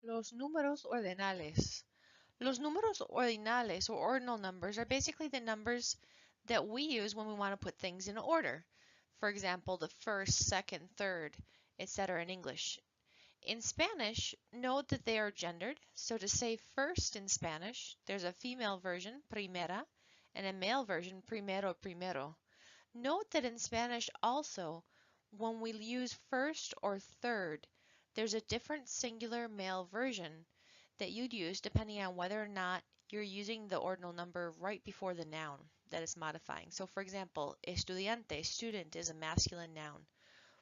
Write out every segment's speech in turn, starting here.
Los números ordinales. Los números ordinales or ordinal numbers are basically the numbers that we use when we want to put things in order. For example, the first, second, third, etc. in English. In Spanish, note that they are gendered. So to say first in Spanish, there's a female version, primera, and a male version, primero, primero. Note that in Spanish also, when we use first or third, there's a different singular male version that you'd use depending on whether or not you're using the ordinal number right before the noun that is modifying. So for example, estudiante, student, is a masculine noun.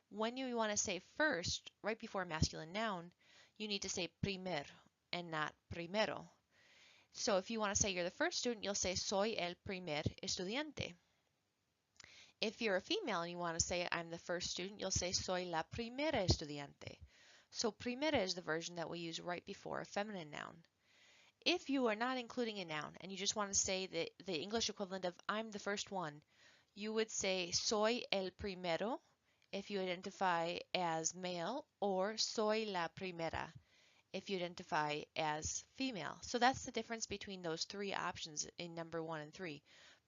When you want to say first, right before a masculine noun, you need to say primer and not primero. So if you want to say you're the first student, you'll say soy el primer estudiante. If you're a female and you want to say I'm the first student, you'll say soy la primera estudiante. So primera is the version that we use right before a feminine noun. If you are not including a noun and you just want to say the English equivalent of I'm the first one, you would say soy el primero if you identify as male, or soy la primera if you identify as female. So that's the difference between those three options in number 1 and 3.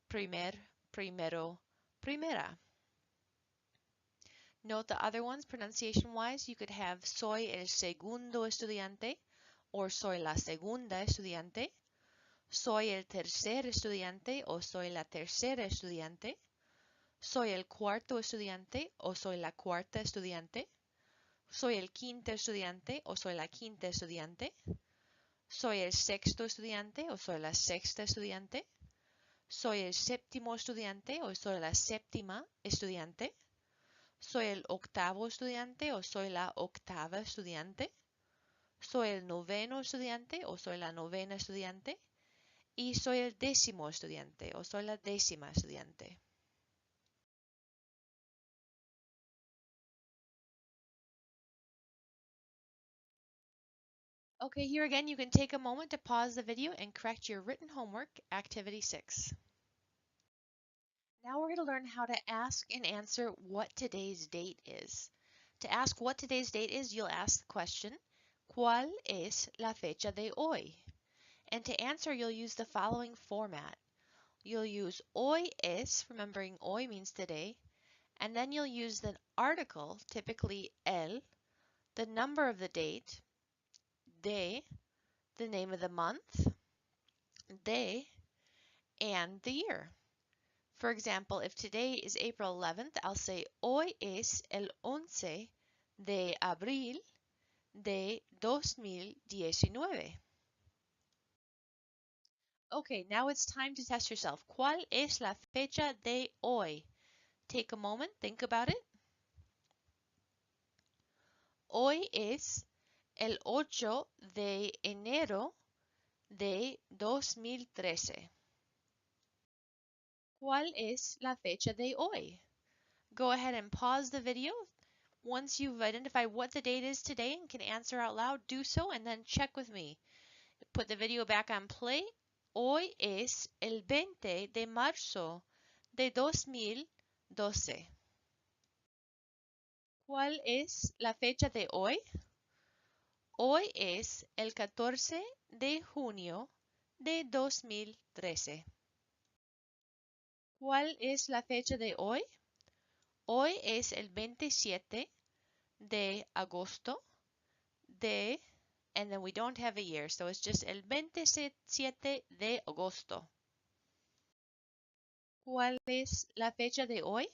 Primer, primero, primera. Note the other ones pronunciation-wise. You could have soy el segundo estudiante or soy la segunda estudiante, soy el tercer estudiante o soy la tercera estudiante, soy el cuarto estudiante o soy la cuarta estudiante, soy el quinto estudiante o soy la quinta estudiante, soy el sexto estudiante o soy la sexta estudiante, soy el séptimo estudiante o soy la séptima estudiante, soy el octavo estudiante o soy la octava estudiante, soy el noveno estudiante o soy la novena estudiante, y soy el décimo estudiante o soy la décima estudiante. Okay, here again you can take a moment to pause the video and correct your written homework, Activity 6. Now we're going to learn how to ask and answer what today's date is. To ask what today's date is, you'll ask the question, ¿Cuál es la fecha de hoy? And to answer, you'll use the following format. You'll use hoy es, remembering hoy means today, and then you'll use the article, typically el, the number of the date, de, the name of the month, de, and the year. For example, if today is April 11th, I'll say hoy es el 11 de abril de 2019. Okay, now it's time to test yourself. ¿Cuál es la fecha de hoy? Take a moment, think about it. Hoy es el 8 de enero de 2013. ¿Cuál es la fecha de hoy? Go ahead and pause the video. Once you've identified what the date is today and can answer out loud, do so and then check with me. Put the video back on play. Hoy es el 20 de marzo de 2012. ¿Cuál es la fecha de hoy? Hoy es el 14 de junio de 2013. ¿Cuál es la fecha de hoy? Hoy es el 27 de agosto de, and then we don't have a year, so it's just el 27 de agosto. ¿Cuál es la fecha de hoy?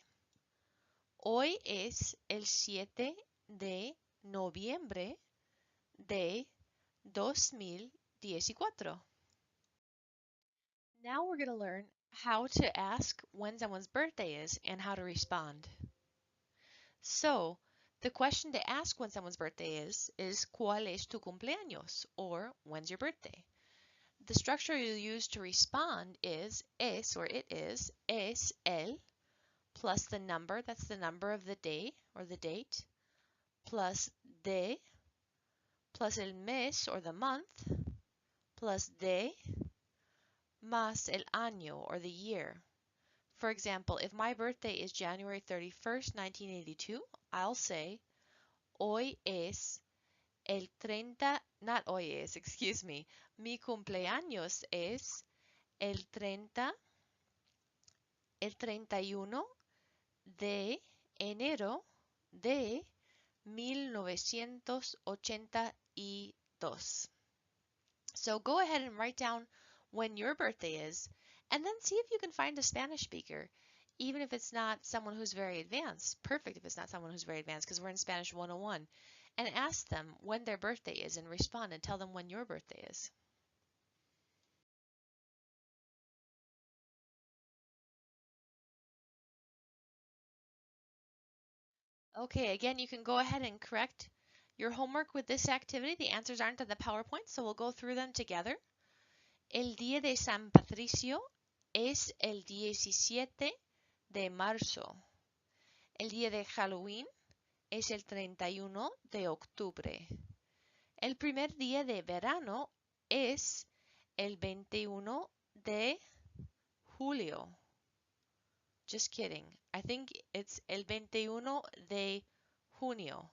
Hoy es el 7 de noviembre de 2014. Now we're going to learn how to ask when someone's birthday is and how to respond. So, the question to ask when someone's birthday is ¿Cuál es tu cumpleaños? Or when's your birthday? The structure you'll use to respond is es, or it is, es el, plus the number, that's the number of the day or the date, plus de, plus el mes or the month, plus de, más el año or the year. For example, if my birthday is January 31st, 1982, I'll say, hoy es el 30, not hoy es, excuse me. Mi cumpleaños es el 30, el 31 de enero de 1982. So go ahead and write down when your birthday is, and then see if you can find a Spanish speaker, even if it's not someone who's very advanced. Perfect if it's not someone who's very advanced, because we're in Spanish 101. And ask them when their birthday is and respond and tell them when your birthday is. Okay, again, you can go ahead and correct your homework with this activity. The answers aren't on the PowerPoint, so we'll go through them together. El día de San Patricio es el 17 de marzo. El día de Halloween es el 31 de octubre. El primer día de verano es el 21 de julio. Just kidding. I think it's el 21 de junio,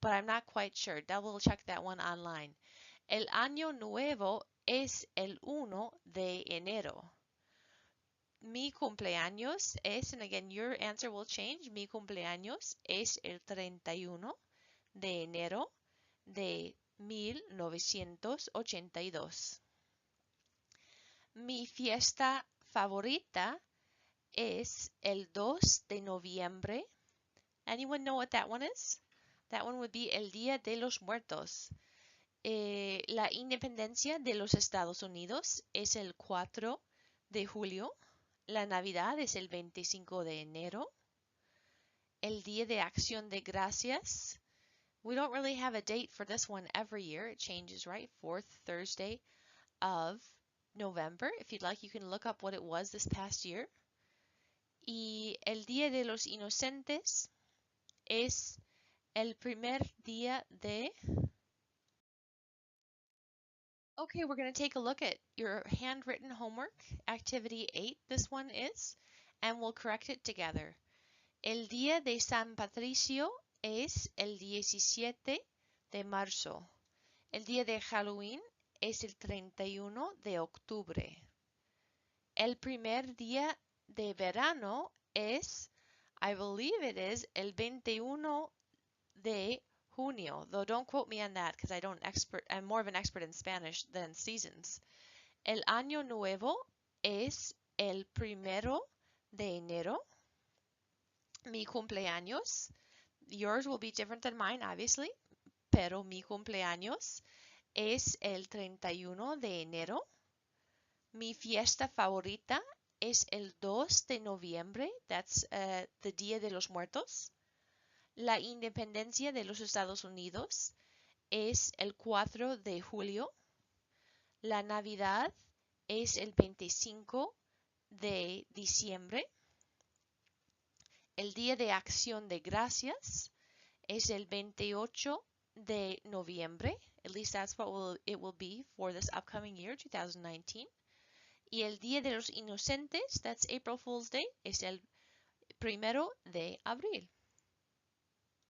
but I'm not quite sure. Double check that one online. El año nuevo es el 1 de enero. Mi cumpleaños es, and again, your answer will change. Mi cumpleaños es el 31 de enero de 1982. Mi fiesta favorita es el 2 de noviembre. Anyone know what that one is? That one would be el Día de los Muertos. La independencia de los Estados Unidos es el 4 de julio. La Navidad es el 25 de enero. El Día de Acción de Gracias. We don't really have a date for this one every year. It changes, right? Fourth Thursday of November. If you'd like, you can look up what it was this past year. Y el Día de los Inocentes es el primer día de... Okay, we're going to take a look at your handwritten homework, activity 8, this one is, and we'll correct it together. El día de San Patricio es el 17 de marzo. El día de Halloween es el 31 de octubre. El primer día de verano es, I believe it is, el 21 de junio, though don't quote me on that because I'm more of an expert in Spanish than seasons. El año nuevo es el primero de enero. Mi cumpleaños, yours will be different than mine, obviously, pero mi cumpleaños es el 31 de enero. Mi fiesta favorita es el 2 de noviembre, that's the Día de los Muertos. La independencia de los Estados Unidos es el 4 de julio. La Navidad es el 25 de diciembre. El Día de Acción de Gracias es el 28 de noviembre. At least that's what it will be for this upcoming year, 2019. Y el Día de los Inocentes, that's April Fool's Day, es el 1 de abril.